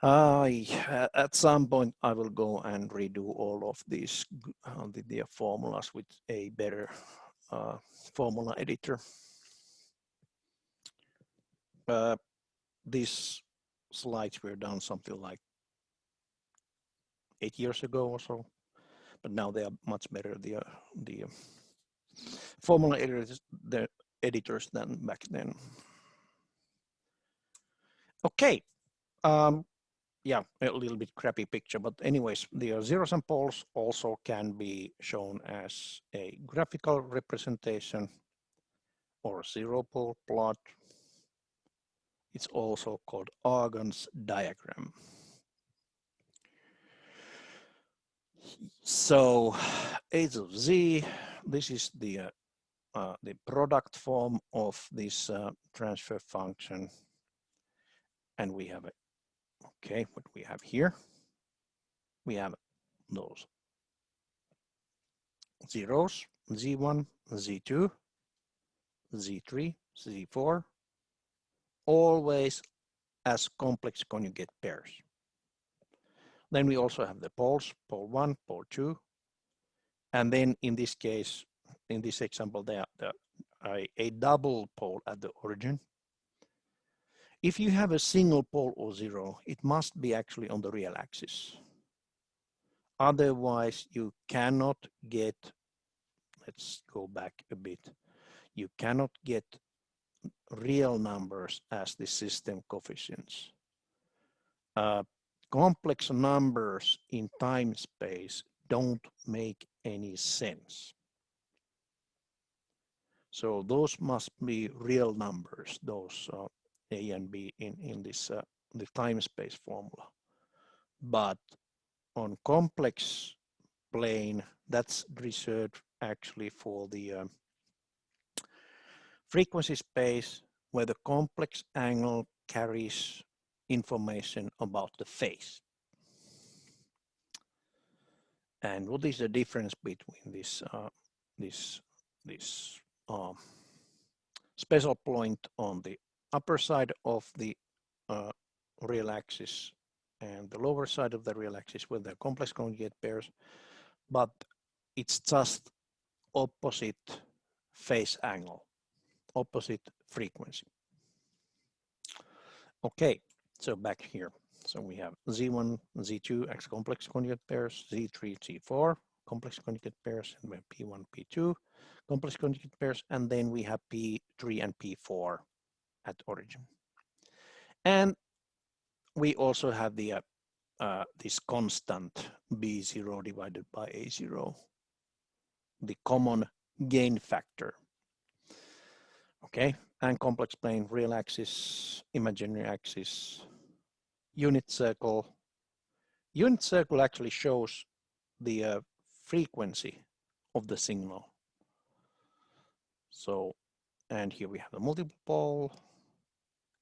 at some point I will go and redo all of these the formulas with a better formula editor. These slides were done something like 8 years ago or so, but now they are much better. The formula editors than back then. Okay. Yeah, a little bit crappy picture, but anyways, the zeros and poles also can be shown as a graphical representation or zero pole plot. It's also called Argon's diagram. So h of z, this is the product form of this transfer function, and we have it. Okay, what we have here, we have those zeros, z1, z2, z3, z4, always as complex conjugate pairs. Then we also have the poles, pole 1, pole 2, and then in this case, in this example, they are a double pole at the origin. If you have a single pole or zero, it must be actually on the real axis. Otherwise, you cannot get, let's go back a bit, you cannot get real numbers as the system coefficients. Complex numbers in time space don't make any sense. So those must be real numbers, those A and B in this the time space formula. But on complex plane, that's reserved actually for the frequency space where the complex angle carries information about the phase. And what is the difference between this special point on the upper side of the real axis and the lower side of the real axis with the complex conjugate pairs, but it's just opposite phase angle, opposite frequency. Okay, so back here. So we have Z1, Z2 X complex conjugate pairs, Z3, Z4 complex conjugate pairs, and we have P1, P2 complex conjugate pairs, and then we have P3 and P4 at origin. And we also have the this constant B0 divided by A0, the common gain factor. Okay, and complex plane, real axis, imaginary axis, unit circle. Unit circle actually shows the frequency of the signal. So, and here we have the multiple pole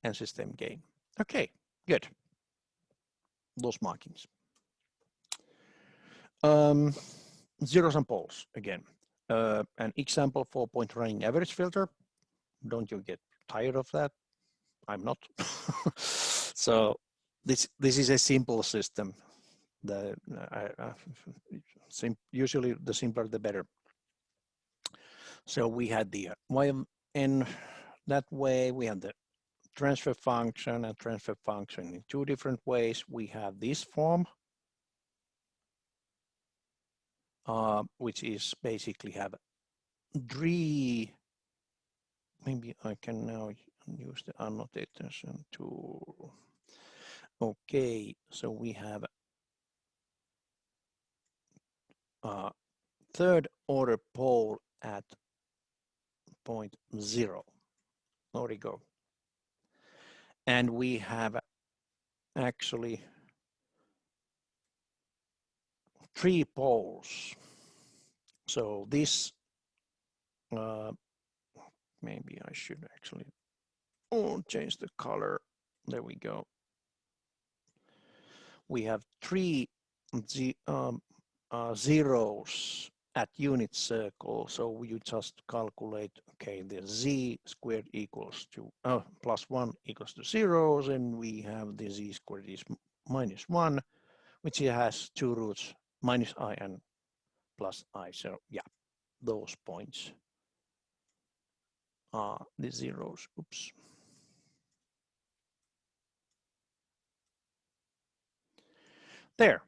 and system gain. Okay, good. Those markings. Zeros and poles again. An example for point running average filter. Don't you get tired of that? I'm not. So this is a simple system. Usually the simpler the better. So we had the yn that way. We had the transfer function and transfer function in two different ways. We have this form, which is basically have three. Maybe I can now use the annotation tool. Okay, so we have third order pole at point 0. There we go. And we have actually 3 poles. So this, maybe I should actually change the color. There we go. We have 3 zeros at unit circle. So you just calculate, okay, the z squared equals to plus 1 equals to 0, and we have the z squared is minus 1, which has 2 roots, minus I and plus I. So yeah, those points are the zeros. Oops. There.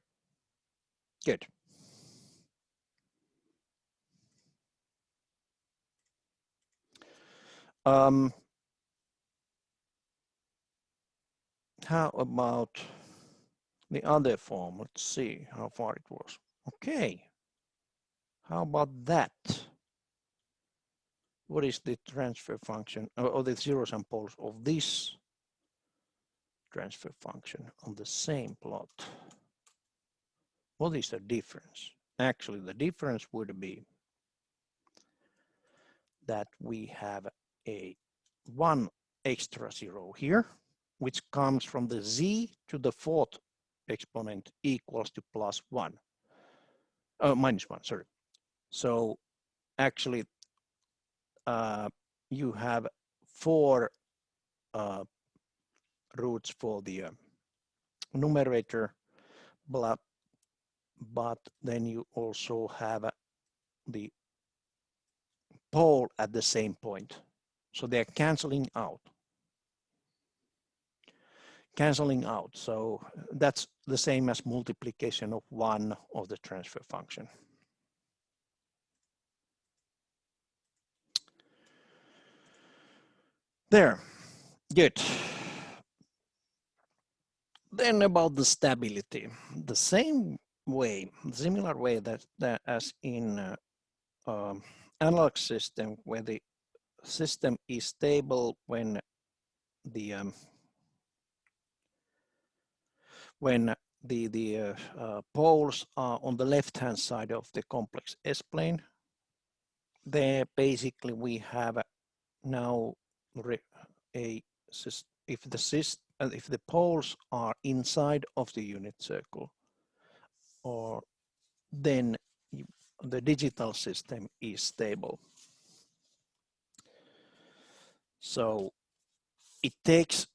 Good. How about the other form? Let's see how far it was. Okay. How about that? What is the transfer function or the zeros and poles of this transfer function on the same plot? What is the difference? Actually, the difference would be that we have a 1 extra 0 here, which comes from the z to the 4th exponent equals to plus 1. Minus 1, sorry. So actually, you have 4 roots for the numerator, but then you also have the pole at the same point. So they're canceling out. So that's the same as multiplication of 1 of the transfer function. There, good. Then about the stability, the same way, similar way that as in analog system, where the system is stable when the poles are on the left-hand side of the complex S-plane. There, basically, we have now if the poles are inside of the unit circle, or then the digital system is stable. So it takes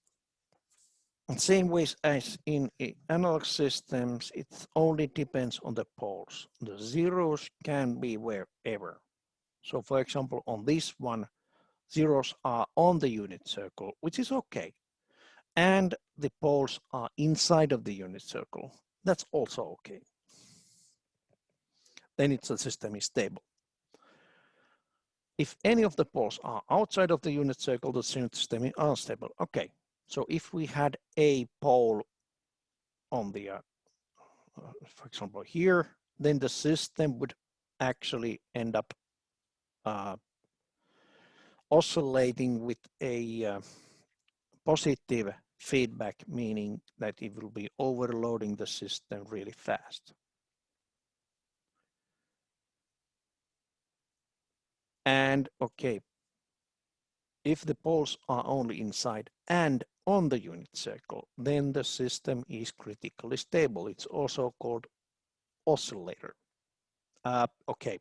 the same ways as in analog systems, it only depends on the poles. The zeros can be wherever. So for example, on this one, zeros are on the unit circle, which is okay. And the poles are inside of the unit circle. That's also okay. Then the system is stable. If any of the poles are outside of the unit circle, the system is unstable. Okay, so if we had a pole on the, for example, here, then the system would actually end up oscillating with a positive feedback, meaning that it will be overloading the system really fast. And okay, if the poles are only inside and on the unit circle, then the system is critically stable. It's also called oscillator. Okay.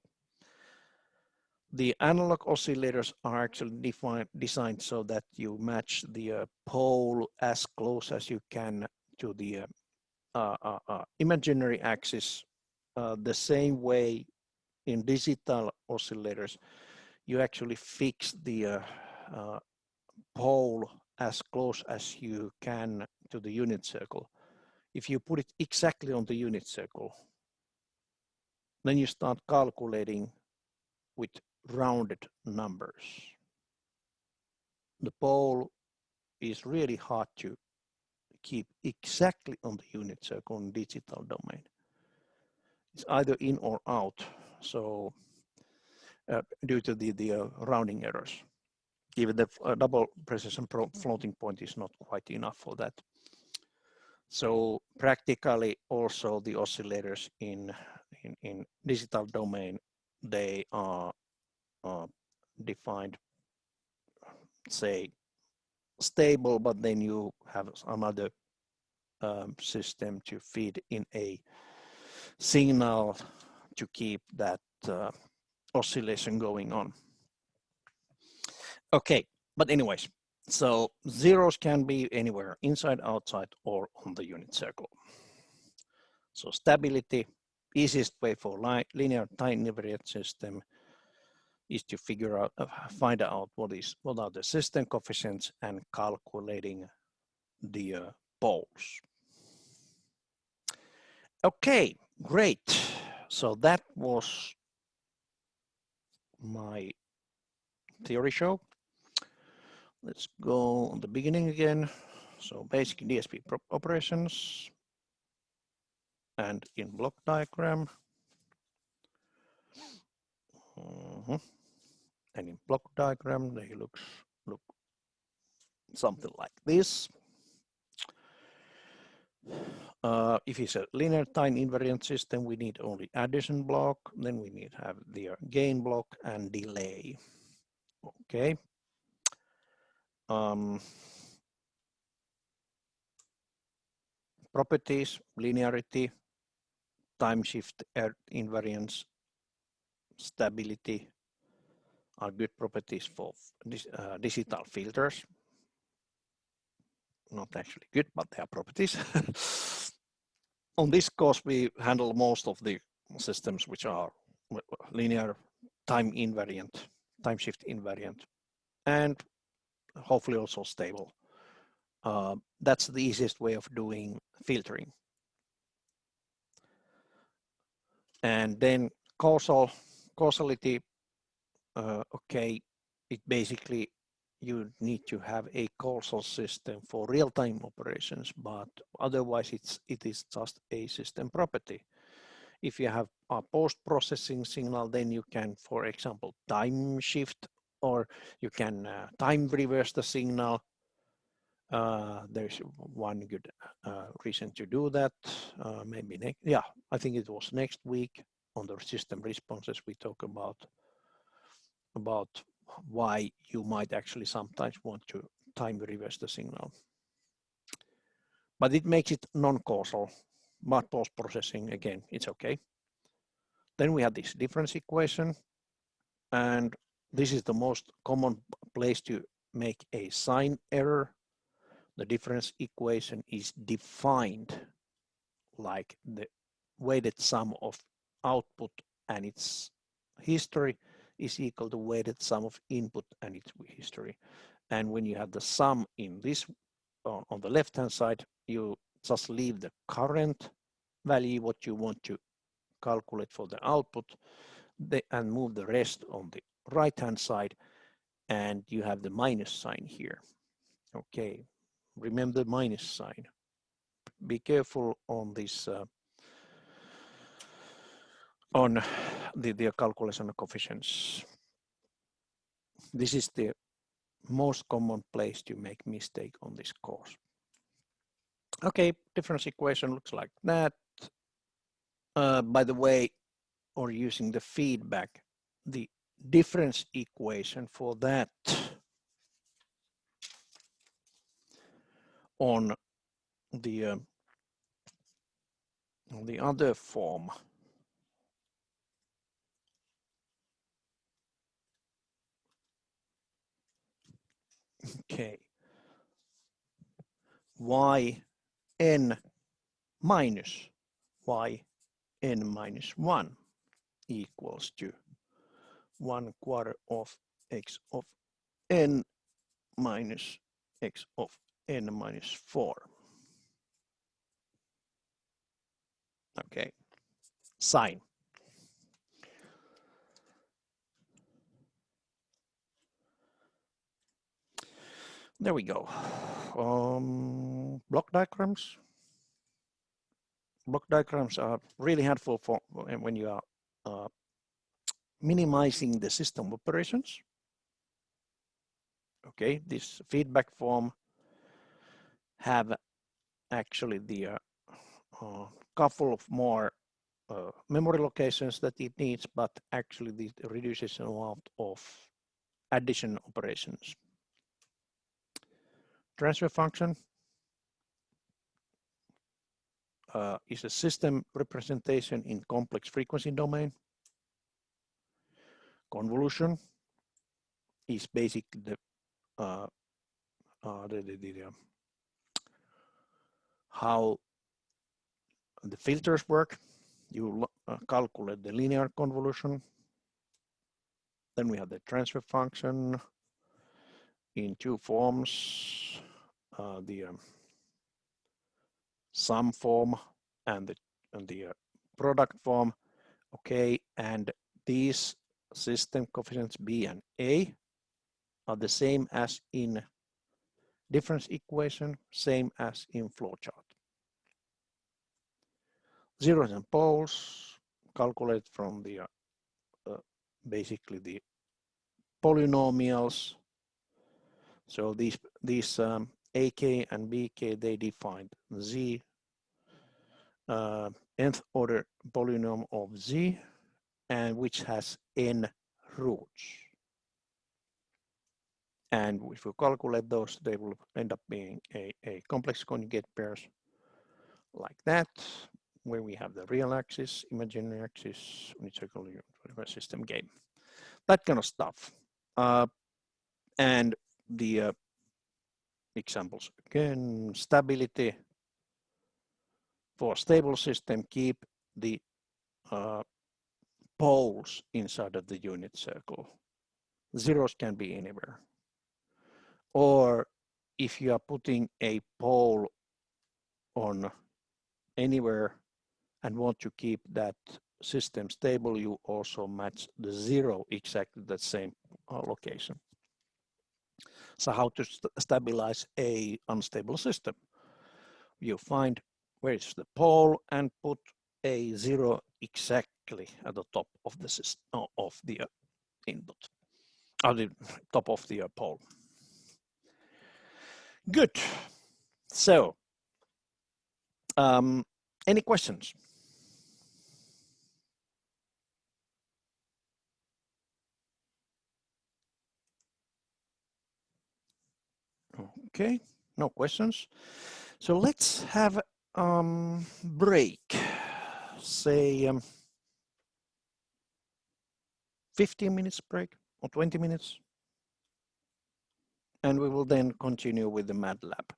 The analog oscillators are actually designed so that you match the pole as close as you can to the imaginary axis. The same way in digital oscillators, you actually fix the pole as close as you can to the unit circle. If you put it exactly on the unit circle, then you start calculating with rounded numbers. The pole is really hard to keep exactly on the unit circle in digital domain. It's either in or out, so due to the rounding errors. Even the double precision floating point is not quite enough for that. So practically also the oscillators in digital domain, they are defined, say, stable, but then you have another system to feed in a signal to keep that oscillation going on. Okay, but anyways, so zeros can be anywhere, inside, outside, or on the unit circle. So stability, easiest way for linear time invariant system is to figure out, find out what are the system coefficients and calculating the poles. Okay, great. So that was my theory show. Let's go on the beginning again. So basic DSP operations and in block diagram. And in block diagram, they look something like this. If it's a linear time invariant system, we need only addition block, then we need to have the gain block and delay. Okay. Properties, linearity, time shift invariance, stability are good properties for digital filters. Not actually good, but they are properties. On this course, we handle most of the systems which are linear time invariant, time shift invariant, and hopefully also stable. That's the easiest way of doing filtering. And then causality, okay, it basically you need to have a causal system for real-time operations, but otherwise it is just a system property. If you have a post-processing signal, then you can, for example, time shift, or you can time reverse the signal. There's one good reason to do that. Maybe next, yeah, I think it was next week on the system responses we talk about why you might actually sometimes want to time reverse the signal. But it makes it non-causal, but post-processing, again, it's okay. Then we have this difference equation, and this is the most common place to make a sign error. The difference equation is defined like the weighted sum of output and its history is equal to weighted sum of input and its history. And when you have the sum in this on the left hand side, you just leave the current value what you want to calculate for the output and move the rest on the right hand side, and you have the minus sign here. Okay, remember the minus sign. Be careful on this on the calculation of coefficients. This is the most common place to make mistake on this course. Okay, difference equation looks like that. By the way, or using the feedback, the difference equation for that on the other form. Okay, yn minus yn minus 1 equals to 1/4 of x of n minus x of n minus 4. Okay, sign. There we go. Block diagrams. Block diagrams are really helpful for when you are minimizing the system operations. Okay, this feedback form have actually the couple of more memory locations that it needs, but actually this reduces the amount of addition operations. Transfer function is a system representation in complex frequency domain. Convolution is basically the how the filters work. You calculate the linear convolution. Then we have the transfer function in two forms, the sum form and the product form. Okay, and these system coefficients B and A are the same as in difference equation, same as in flowchart. Zeros and poles calculate from the basically the polynomials. So these AK and BK, they defined Z nth order polynomial of Z, and which has n roots. And if you calculate those, they will end up being a complex conjugate pairs like that, where we have the real axis, imaginary axis, unitary system game, that kind of stuff. And the examples again, stability. For stable system, keep the poles inside of the unit circle. Zeros can be anywhere. Or if you are putting a pole on anywhere and want to keep that system stable, you also match the zero exactly the same location. So how to stabilize a unstable system? You find where is the pole and put a 0 exactly at the top of the system, of the input, at the top of the pole. Good. So, any questions? Okay, no questions. So let's have break, say 15 minutes break or 20 minutes. And we will then continue with the MATLAB.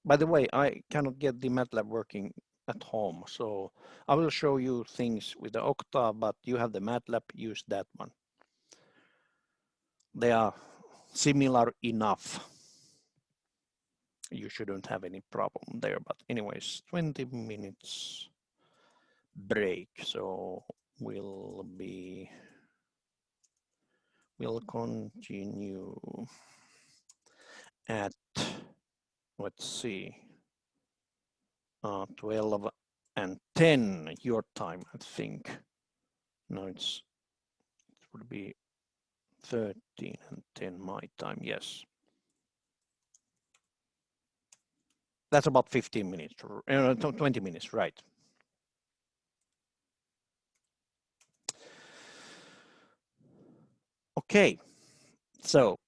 By the way, I cannot get the MATLAB working at home, so I will show you things with the Octa, but you have the MATLAB, use that one. They are similar enough. You shouldn't have any problem there, but anyways, 20 minutes break, so we'll continue at, let's see, 12 and 10 your time, I think. No, it would be 13 and 10 my time, yes. That's about 15 minutes, 20 minutes, right. Okay, so